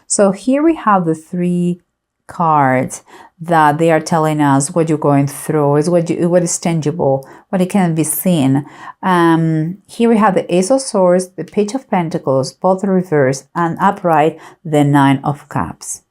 So here we have the 3 cards that they are telling us what you're going through, is what is tangible, what it can be seen. Here we have the Ace of Swords, the Page of Pentacles, both reversed, and upright, the 9 of Cups.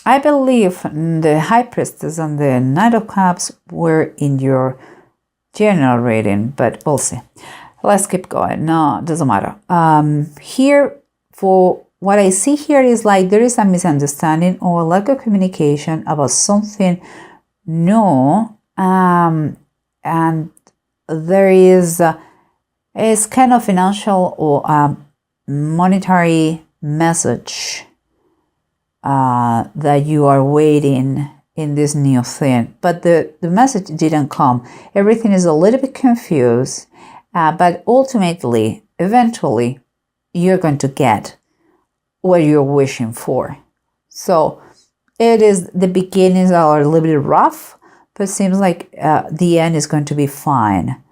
I believe the High Priestess and the Knight of Cups were in your general reading, but we'll see. Let's keep going. No, it doesn't matter. Here, for what I see here is like there is a misunderstanding or lack of communication about something new, and there is kind of financial or monetary message that you are waiting in this new thing, but the message didn't come. Everything is a little bit confused, but ultimately, eventually, you're going to get what you're wishing for. So it is, the beginnings are a little bit rough, but it seems like the end is going to be fine.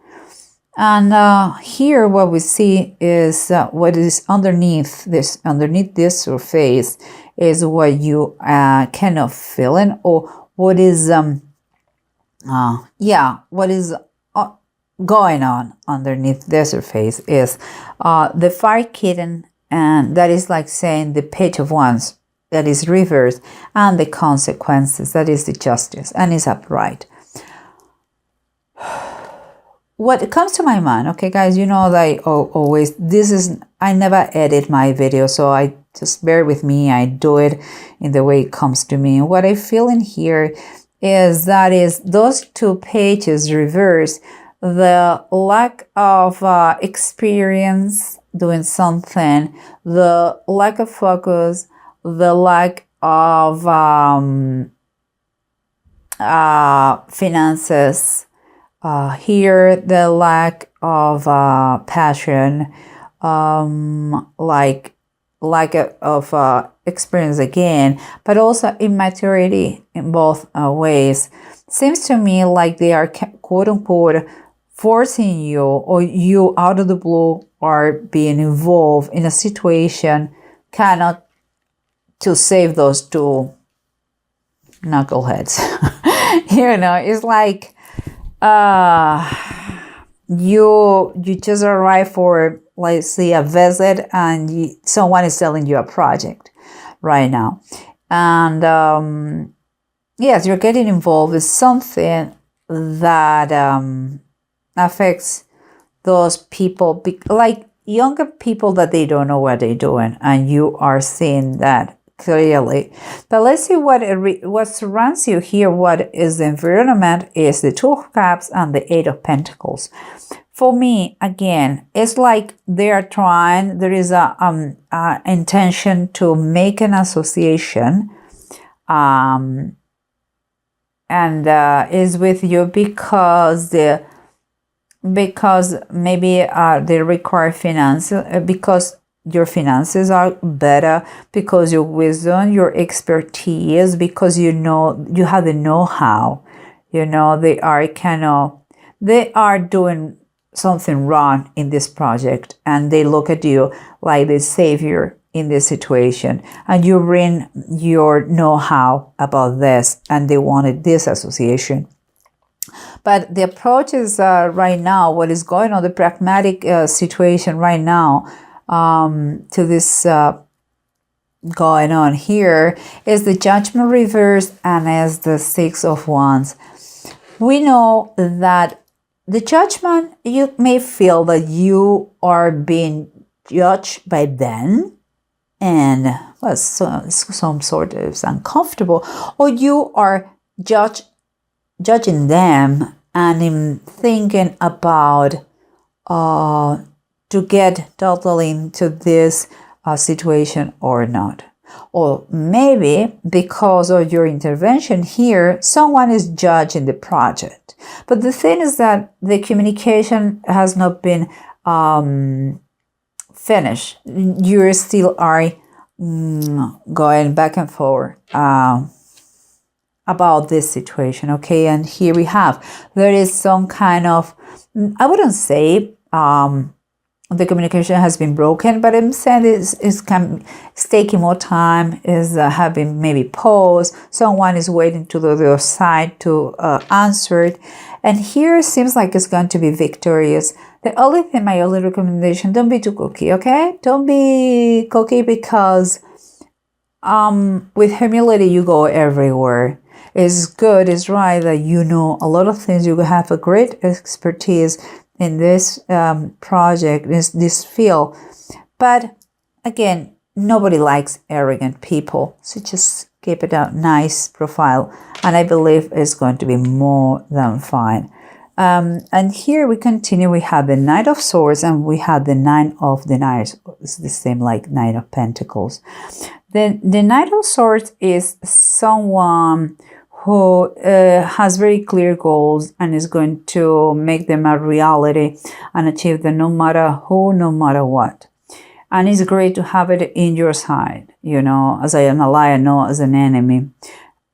And here what we see is what is underneath this surface is what you kind of feeling, or what is what is going on underneath the surface is the Fire Kitten, and that is like saying the Page of Wands, that is reversed, and the Consequences, that is the Justice, and is upright. What comes to my mind, okay guys, you know that I always, I never edit my video, so I just bear with me, I do it in the way it comes to me. What I feel in here is that is those 2 pages reverse, the lack of experience doing something, the lack of focus, the lack of finances, here the lack of passion, like lack of experience again, but also immaturity in both ways. Seems to me like they are quote-unquote forcing you, or you out of the blue are being involved in a situation cannot to save those 2 knuckleheads. You know, it's like you just arrive for, let's say, a visit, and someone is selling you a project right now, and yes, you're getting involved with something that affects those people, like younger people, that they don't know what they're doing, and you are seeing that clearly. But let's see what surrounds you here. What is the environment is the 2 of Cups and the 8 of Pentacles. For me, again, it's like they are trying, there is a intention to make an association, and is with you because maybe they require finance, because your finances are better, because your wisdom, your expertise, because you have the know-how. You know, they are doing something wrong in this project, and they look at you like the savior in this situation, and you bring your know-how about this, and they wanted this association. But the approach is right now, what is going on, the pragmatic situation right now, to this going on here is the Judgment reverse, and as the 6 of Wands. We know that the Judgment, you may feel that you are being judged by them, and some sort of uncomfortable, or you are judging them and in thinking about to get totally into this situation or not. Or maybe because of your intervention here, someone is judging the project. But the thing is that the communication has not been finished. You still are going back and forth about this situation, okay? And here we have, there is some kind of, I wouldn't say the communication has been broken, but I'm saying it's taking more time, is having maybe pause, someone is waiting to the other side to answer it, and here it seems like it's going to be victorious. The only thing, my only recommendation, don't be too cocky, okay? Don't be cocky, because with humility you go everywhere. It's good, it's right that you know a lot of things, you have a great expertise in this project, this field. But again, nobody likes arrogant people. So just keep it a nice profile. And I believe it's going to be more than fine. And here we continue. We have the Knight of Swords and we have the Nine of Deniers. It's the same like Knight of Pentacles. The Knight of Swords is someone who has very clear goals and is going to make them a reality and achieve them no matter who, no matter what. And it's great to have it in your side, you know, as an ally, not as an enemy.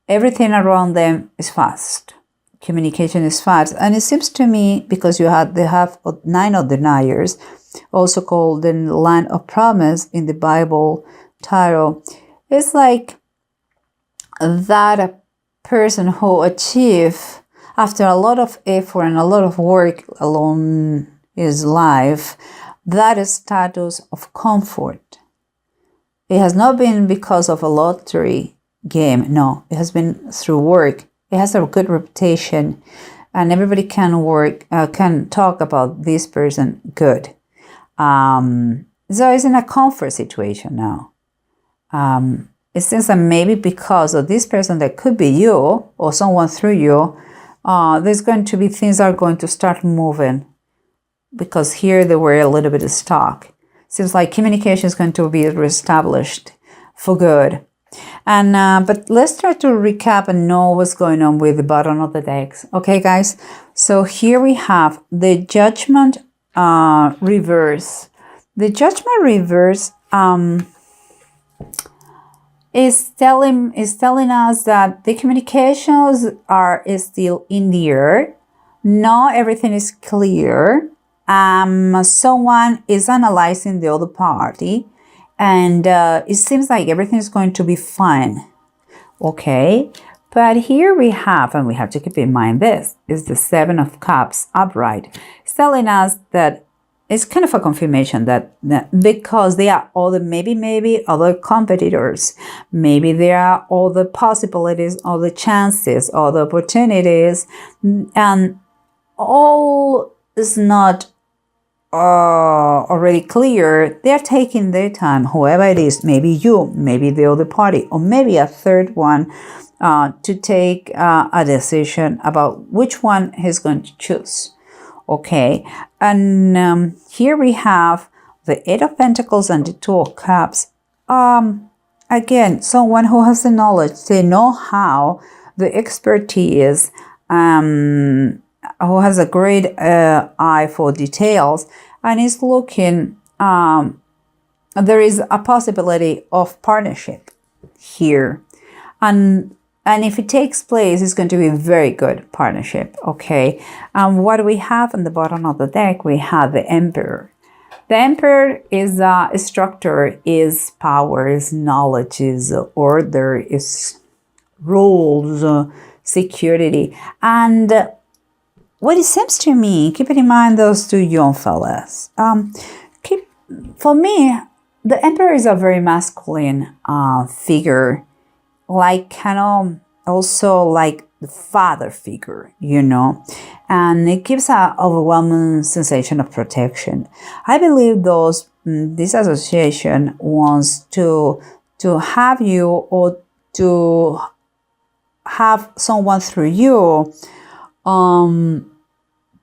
Everything around them is fast. Communication is fast. And it seems to me, because they have Nine of Deniers, also called the Land of Promise in the Bible tarot, it's like that person who achieve after a lot of effort and a lot of work along his life that status of comfort. It has not been because of a lottery game. No, it has been through work. It has a good reputation, and everybody can talk about this person good. So it's in a comfort situation now. It seems that maybe because of this person, that could be you or someone through you, there's going to be things are going to start moving, because here they were a little bit stuck. Seems like communication is going to be reestablished for good. And but let's try to recap and know what's going on with the bottom of the decks. Okay, guys. So here we have the Judgment reverse. The Judgment reverse is telling us that the communications are still in the air. Not everything is clear. Someone is analyzing the other party, and it seems like everything is going to be fine. Okay, but here we have, and we have to keep in mind, this is the Seven of Cups upright. It's telling us that it's kind of a confirmation that because there are other, maybe other competitors, maybe there are other possibilities, other chances, other opportunities, and all is not already clear. They're taking their time, whoever it is, maybe you, maybe the other party, or maybe a third one, to take a decision about which one he's going to choose. Okay, and here we have the Eight of Pentacles and the Two of Cups. Again, someone who has the knowledge, the know-how, the expertise, who has a great eye for details, and is looking, there is a possibility of partnership here. And if it takes place, it's going to be a very good partnership, okay? What do we have on the bottom of the deck? We have the Emperor. The Emperor is structure, is power, is knowledge, is order, is rules, security. And what it seems to me, keeping in mind those two young fellas, for me, the Emperor is a very masculine figure, like kind of also like the father figure, you know, and it gives an overwhelming sensation of protection. I believe this association wants to have you, or to have someone through you,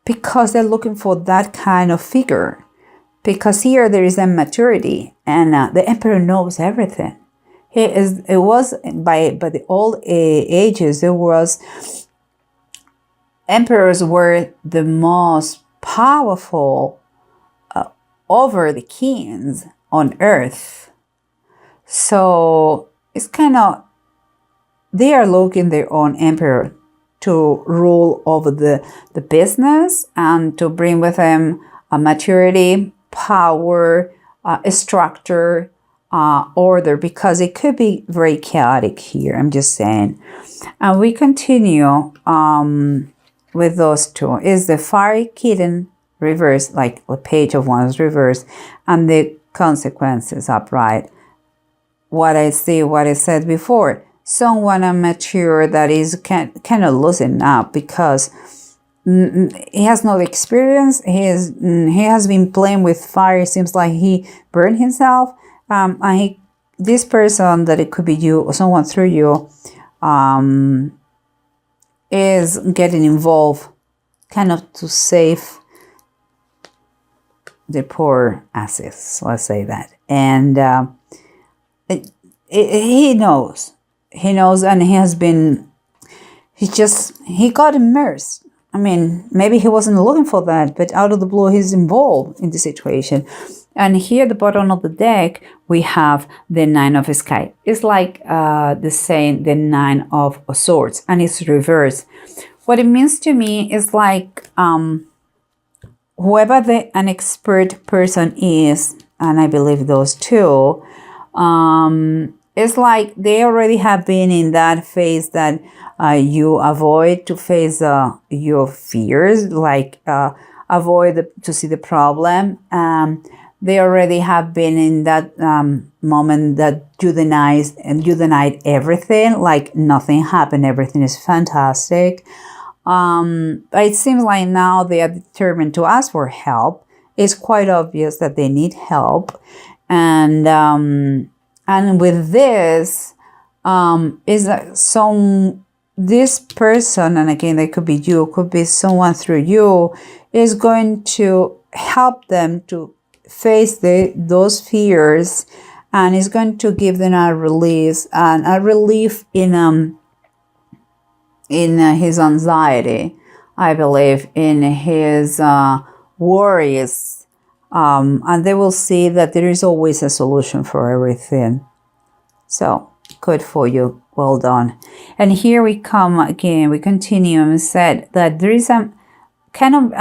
because they're looking for that kind of figure. Because here there is a maturity, and the Emperor knows everything. It was by the old ages, there was emperors were the most powerful over the kings on earth. So it's kind of, they are looking their own emperor to rule over the business and to bring with them a maturity, power, structure, order, because it could be very chaotic here. I'm just saying. And we continue with those two. Is the fiery kitten reversed, like a page of wands reversed, and the consequences upright. What I said before, someone immature that is kind of losing up because he has no experience. He has been playing with fire. It seems like he burned himself. And this person, that it could be you or someone through you, is getting involved kind of to save the poor asses, let's say that. And he knows, and he got immersed. I mean, maybe he wasn't looking for that, but out of the blue, he's involved in the situation. And here at the bottom of the deck, we have the Nine of Sky. It's like the saying, the Nine of Swords, and it's reversed. What it means to me is like whoever an expert person is, and I believe those two, it's like they already have been in that phase that you avoid to face your fears, like avoid to see the problem. They already have been in that moment that you denied everything, like nothing happened, everything is fantastic. But it seems like now they are determined to ask for help. It's quite obvious that they need help, and with this is this person, and again, they could be you, could be someone through you, is going to help them to face those fears, and is going to give them a release and a relief in his anxiety, I believe, in his worries, and they will see that there is always a solution for everything. So good for you, well done. And here we come again, we continue and said that there is a kind of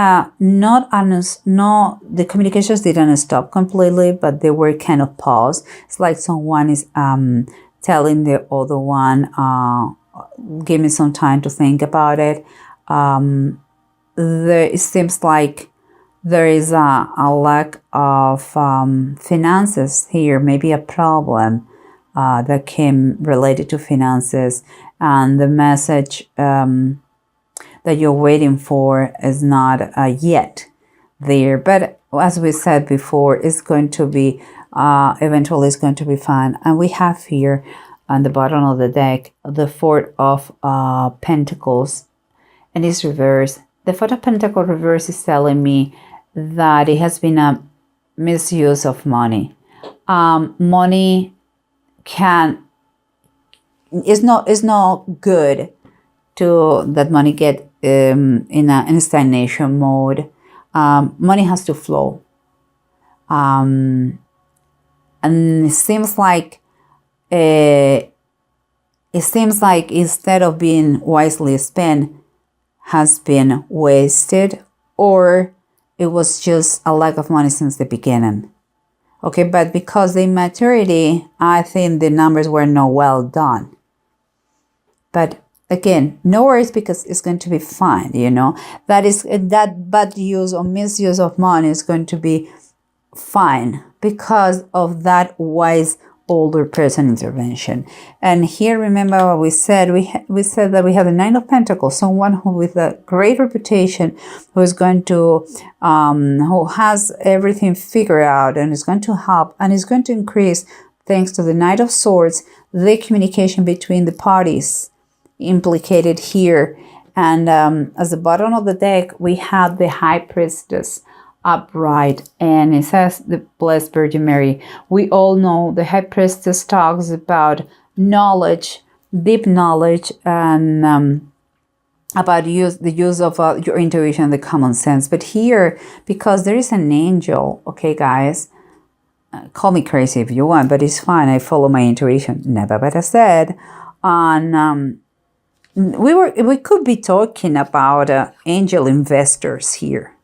the communications didn't stop completely, but they were kind of paused. It's like someone is telling the other one, give me some time to think about it. It seems like there is a lack of finances here, maybe a problem that came related to finances, and the message that you're waiting for is not yet there. But as we said before, it's going to be, eventually it's going to be fine. And we have here on the bottom of the deck, the Four of Pentacles, and it's reversed. The Four of Pentacles reverse is telling me that it has been a misuse of money. Money is not good to that money get in a stagnation mode. Money has to flow, and it seems like instead of being wisely spent, has been wasted, or it was just a lack of money since the beginning. Okay, but because the immaturity, I think the numbers were not well done. But again, no worries, because it's going to be fine, that bad use or misuse of money is going to be fine because of that wise older person intervention. And here, remember what we said. We said that we have the Nine of Pentacles, someone who with a great reputation, who is going to who has everything figured out and is going to help and is going to increase, thanks to the Knight of Swords, the communication between the parties implicated here. And as the bottom of the deck, we have the High Priestess upright, and it says the Blessed Virgin Mary. We all know the High Priestess talks about knowledge, deep knowledge, and about the use of your intuition, the common sense. But here, because there is an angel, okay guys, call me crazy if you want, but it's fine, I follow my intuition, never better said. On we could be talking about angel investors here.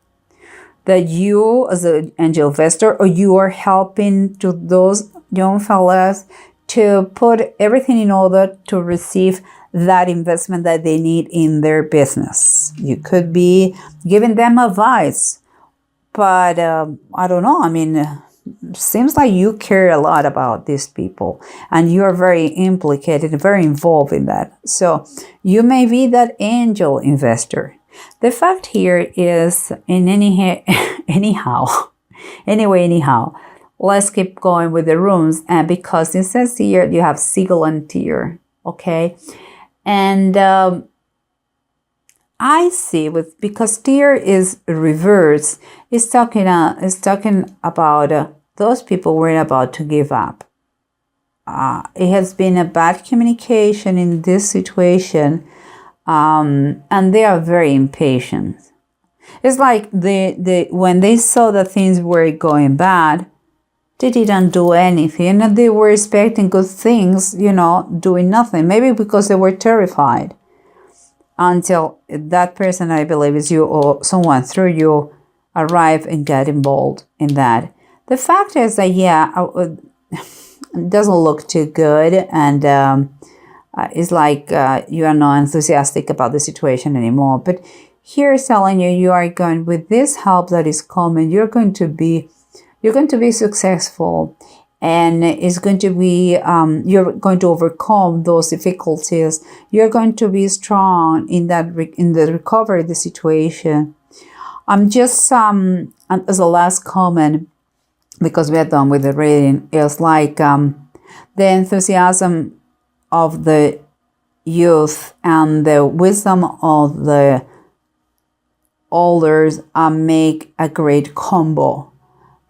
that you as an angel investor, or you are helping to those young fellas to put everything in order to receive that investment that they need in their business. You could be giving them advice, but I don't know. I mean, seems like you care a lot about these people and you are very implicated, very involved in that. So you may be that angel investor. The fact here is, anyhow, let's keep going with the rooms. And because it says here you have Siegel and Tyr, okay? And I see because Tyr is reversed, it's talking about those people were about to give up. It has been a bad communication in this situation, and they are very impatient. It's like when they saw that things were going bad, they didn't do anything, and they were expecting good things, doing nothing. Maybe because they were terrified. Until that person, I believe is you or someone through you, arrive and get involved in that. The fact is that, it doesn't look too good, and it's like you are not enthusiastic about the situation anymore. But here is telling you are going, with this help that is coming, you're going to be successful, and it's going to be you're going to overcome those difficulties. You're going to be strong in the recovery of the situation. I'm just as a last comment, because we are done with the reading, it's like the enthusiasm of the youth and the wisdom of the elders make a great combo.